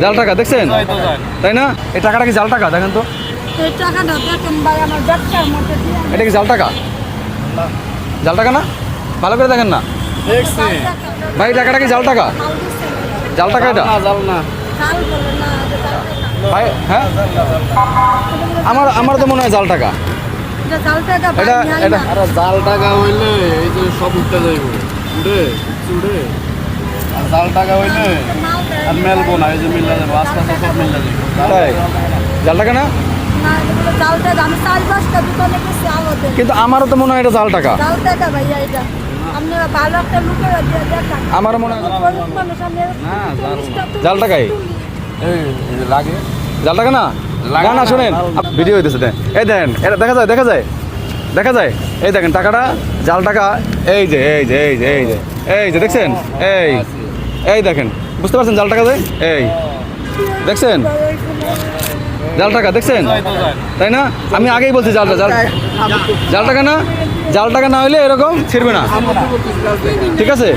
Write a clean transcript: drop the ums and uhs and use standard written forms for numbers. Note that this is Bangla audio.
জাল টাকা দেখছেন, তাই না? এই টাকাটা কি জাল টাকা? দেখেন তো, এই টাকাটা দেখেন ভাই, আমার ব্যবসার মধ্যে দিয়ে এটা কি জাল টাকা? জাল টাকা না? ভালো করে দেখেন না ভাই, টাকাটা কি জাল টাকা? জাল টাকা এটা জাল না জাল বলে না, এটা জাল টাকা। ভাই। হ্যাঁ, আমার তো মনে হয় জাল টাকা। এটা জাল টাকা ভাই, এটা নেয় এটা না। আরে জাল টাকা হইলে এই যে সব উঠতে যাইব উঠে উঠে, আর জাল টাকা হইলে মাল দেয় আর মেলবো না, এই যে মিল্লা যাবো আস্তে আস্তে সব মিল্লা যাবো। তাই জাল টাকা না? না, এগুলো জাল টাকা। আমি 4-5টা দোকানে গেছি আওয়াজে। কিন্তু আমারও তো মনে হয় এটা জাল টাকা। জাল টাকা ভাইয়া এটা। আপনারা ভালো একটা লুকেরা দিয়ে দেখান। আমারও মনে হয় গরিব মানুষ, আমি না, জাল না। 40টা জাল টাকাই। এই যে লাগে জাল টাকা না? লাগে না না, না, শোনেন, জাল ভিডিও হইতেছে। এই দেখেন, এটা দেখা যায়, দেখা যায়, দেখা যায়। এই দেখেন টাকাটা জাল টাকা। এই যে এই যে এই যে এই যে এই যে দেখছেন, এই দেখেন, বুঝতে পারছেন জাল টাকা? এই দেখছেন জাল টাকা, দেখছেন, তাই না? আমি আগেই বলছি জাল জাল জাল টাকা না। জাল টাকা না হইলে এরকম ছিড়বে না, ঠিক আছে?